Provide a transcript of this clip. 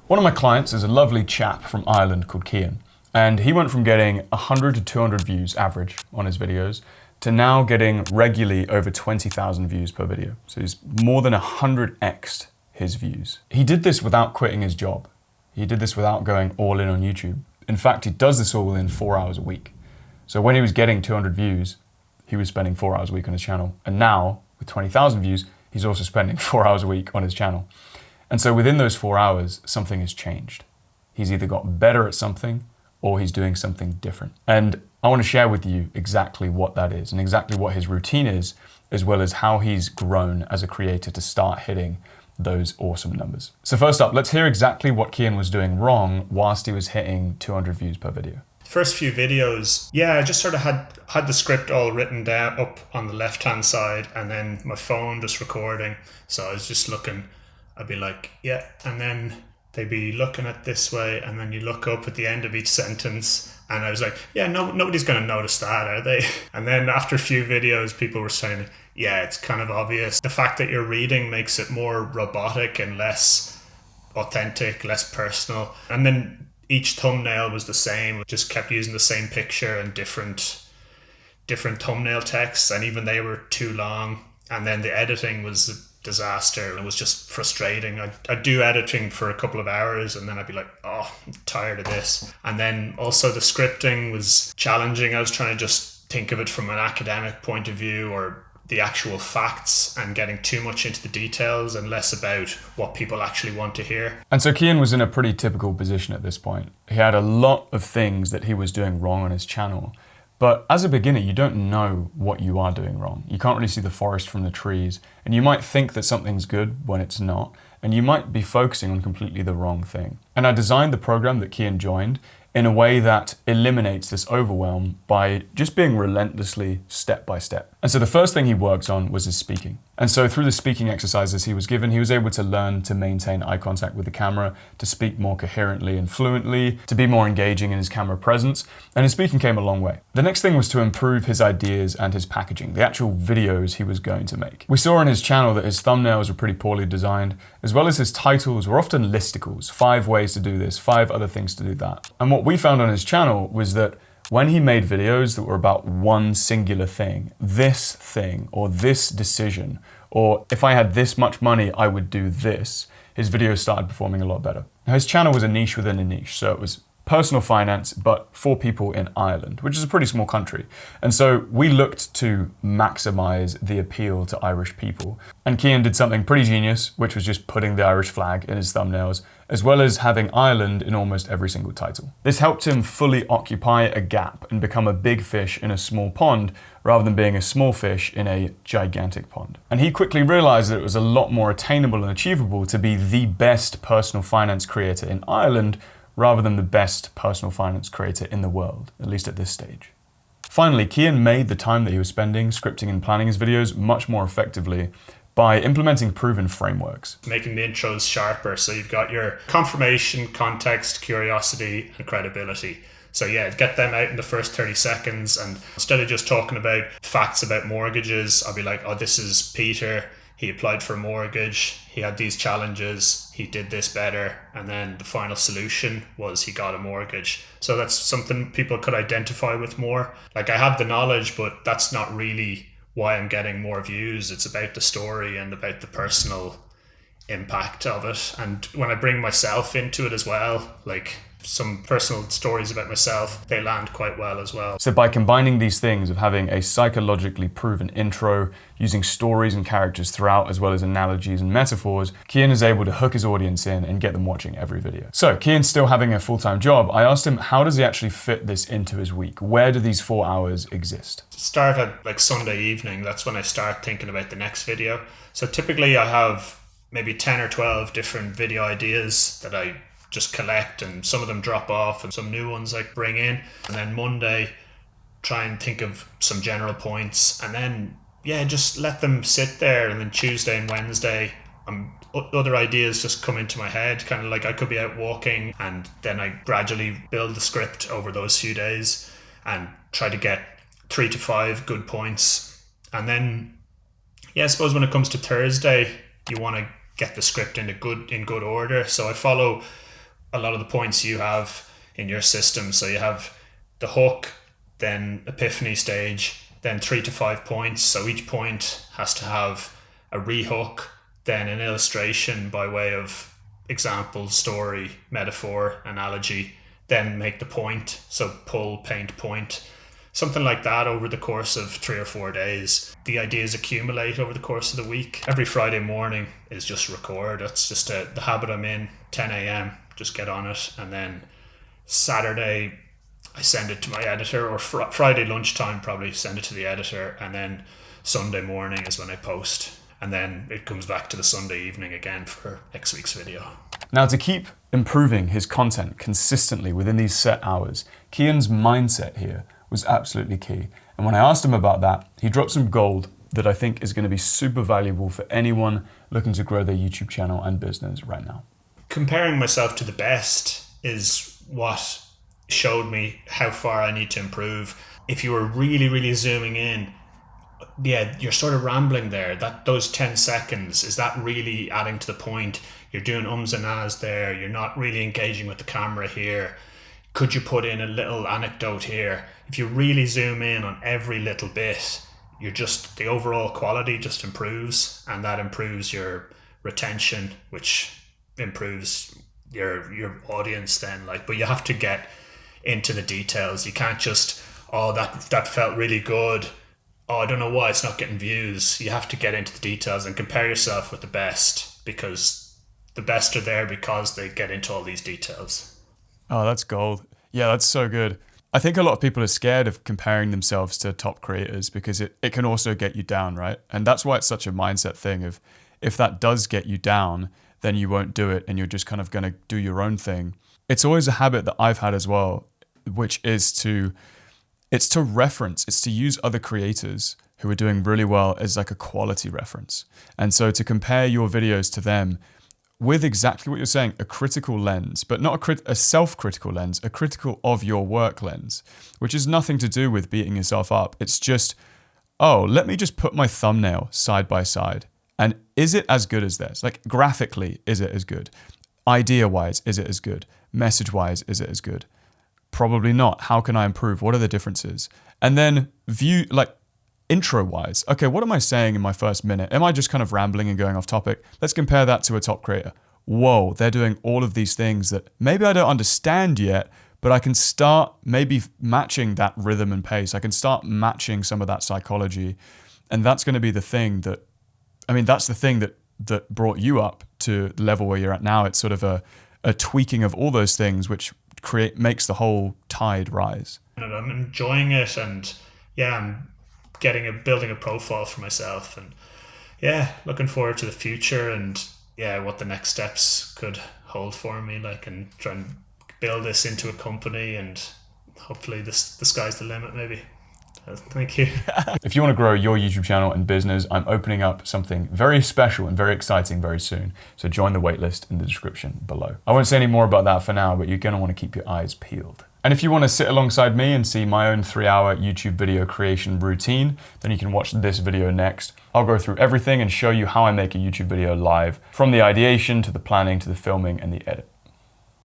One of my clients is a lovely chap from Ireland called Cian, and he went from getting 100 to 200 views average on his videos to now getting regularly over 20,000 views per video. So he's more than 100x'd his views. He did this without quitting his job. He did this without going all in on YouTube. In fact, he does this all in 4 hours a week. So when he was getting 200 views, he was spending 4 hours a week on his channel. And now, with 20,000 views, he's also spending 4 hours a week on his channel. And so within those 4 hours, something has changed. He's either got better at something or he's doing something different. And I want to share with you exactly what that is and exactly what his routine is, as well as how he's grown as a creator to start hitting those awesome numbers. So first up, let's hear exactly what Cian was doing wrong whilst he was hitting 200 views per video. First few videos, I just sort of had the script all written down up on the left-hand side, and then my phone just recording. So I was just looking, I'd be like, yeah, and then they'd be looking at this way, and then you look up at the end of each sentence, and I was like, yeah, nobody's going to notice that, are they? And then after a few videos, people were saying, yeah, it's kind of obvious. The fact that you're reading makes it more robotic and less authentic, less personal. And then each thumbnail was the same, just kept using the same picture and different thumbnail texts, and even they were too long. And then the editing was a disaster. It was just frustrating. I'd do editing for a couple of hours and then I'd be like, oh, I'm tired of this. And then also the scripting was challenging. I was trying to just think of it from an academic point of view, or the actual facts, and getting too much into the details and less about what people actually want to hear. And so Cian was in a pretty typical position at this point. He had a lot of things that he was doing wrong on his channel. But as a beginner, you don't know what you are doing wrong. You can't really see the forest from the trees, and you might think that something's good when it's not, and you might be focusing on completely the wrong thing. And I designed the program that Cian joined in a way that eliminates this overwhelm by just being relentlessly step by step. And so the first thing he worked on was his speaking. And so through the speaking exercises he was given, he was able to learn to maintain eye contact with the camera, to speak more coherently and fluently, to be more engaging in his camera presence, and his speaking came a long way. The next thing was to improve his ideas and his packaging, the actual videos he was going to make. We saw on his channel that his thumbnails were pretty poorly designed, as well as his titles were often listicles, 5 ways to do this, 5 other things to do that. And what we found on his channel was that when he made videos that were about one singular thing, this thing, or this decision, or if I had this much money, I would do this, his videos started performing a lot better. Now, his channel was a niche within a niche, so it was personal finance, but for people in Ireland, which is a pretty small country. And so we looked to maximize the appeal to Irish people. And Cian did something pretty genius, which was just putting the Irish flag in his thumbnails, as well as having Ireland in almost every single title. This helped him fully occupy a gap and become a big fish in a small pond, rather than being a small fish in a gigantic pond. And he quickly realized that it was a lot more attainable and achievable to be the best personal finance creator in Ireland rather than the best personal finance creator in the world, at least at this stage. Finally, Cian made the time that he was spending scripting and planning his videos much more effectively by implementing proven frameworks. Making the intros sharper, so you've got your confirmation, context, curiosity, and credibility. So get them out in the first 30 seconds, and instead of just talking about facts about mortgages, I'll be like, oh, this is Peter. He applied for a mortgage, he had these challenges, he did this better, and then the final solution was he got a mortgage. So that's something people could identify with more. Like, I have the knowledge, but that's not really why I'm getting more views. It's about the story and about the personal impact of it. And when I bring myself into it as well, like some personal stories about myself, they land quite well as well. So by combining these things of having a psychologically proven intro, using stories and characters throughout, as well as analogies and metaphors, Cian is able to hook his audience in and get them watching every video. So Cian's still having a full-time job. I asked him, how does he actually fit this into his week? Where do these 4 hours exist? Start at like Sunday evening. That's when I start thinking about the next video. So typically I have maybe 10 or 12 different video ideas that I just collect, and some of them drop off and some new ones I bring in. And then Monday, try and think of some general points, and then just let them sit there. And then Tuesday and Wednesday, other ideas just come into my head, kind of like I could be out walking, and then I gradually build the script over those few days and try to get 3 to 5 good points. And then I suppose when it comes to Thursday, you want to get the script in good order. So I follow a lot of the points you have in your system. So you have the hook, then epiphany stage, then 3 to 5 points. So each point has to have a rehook, then an illustration by way of example, story, metaphor, analogy, then make the point. So pull, paint, point, something like that over the course of 3 or 4 days. The ideas accumulate over the course of the week. Every Friday morning is just record. That's just the habit I'm in, 10 a.m. Just get on it. And then Saturday, I send it to my editor, or Friday lunchtime probably send it to the editor, and then Sunday morning is when I post, and then it comes back to the Sunday evening again for next week's video. Now, to keep improving his content consistently within these set hours, Kian's mindset here was absolutely key. And when I asked him about that, he dropped some gold that I think is going to be super valuable for anyone looking to grow their YouTube channel and business right now. Comparing myself to the best is what showed me how far I need to improve. If you were really, really zooming in, yeah, you're sort of rambling there. Those 10 seconds, is that really adding to the point? You're doing ums and ahs there. You're not really engaging with the camera here. Could you put in a little anecdote here? If you really zoom in on every little bit, the overall quality just improves, and that improves your retention, which improves your audience then. But you have to get into the details. You can't just, that felt really good. I don't know why it's not getting views. You have to get into the details and compare yourself with the best, because the best are there because they get into all these details. Oh, that's gold. Yeah, that's so good. I think a lot of people are scared of comparing themselves to top creators because it can also get you down, right? And that's why it's such a mindset thing of, if that does get you down, then you won't do it and you're just kind of going to do your own thing. It's always a habit that I've had as well, which is to reference, it's to use other creators who are doing really well as like a quality reference. And so to compare your videos to them with exactly what you're saying, a critical lens, but not a self-critical lens, a critical of your work lens, which is nothing to do with beating yourself up. It's just, let me just put my thumbnail side by side. And is it as good as theirs? Like graphically, is it as good? Idea-wise, is it as good? Message-wise, is it as good? Probably not. How can I improve? What are the differences? And then intro-wise, okay, what am I saying in my first minute? Am I just kind of rambling and going off topic? Let's compare that to a top creator. Whoa, they're doing all of these things that maybe I don't understand yet, but I can start maybe matching that rhythm and pace. I can start matching some of that psychology. And that's going to be the thing that's the thing that brought you up to the level where you're at now. It's sort of a tweaking of all those things, which makes the whole tide rise. And I'm enjoying it, and I'm building a profile for myself, and looking forward to the future and what the next steps could hold for me, and try and build this into a company, and hopefully the sky's the limit maybe. Thank you. If you want to grow your YouTube channel and business, I'm opening up something very special and very exciting very soon. So join the waitlist in the description below. I won't say any more about that for now, but you're going to want to keep your eyes peeled. And if you want to sit alongside me and see my own 3-hour YouTube video creation routine, then you can watch this video next. I'll go through everything and show you how I make a YouTube video live, from the ideation to the planning to the filming and the edit.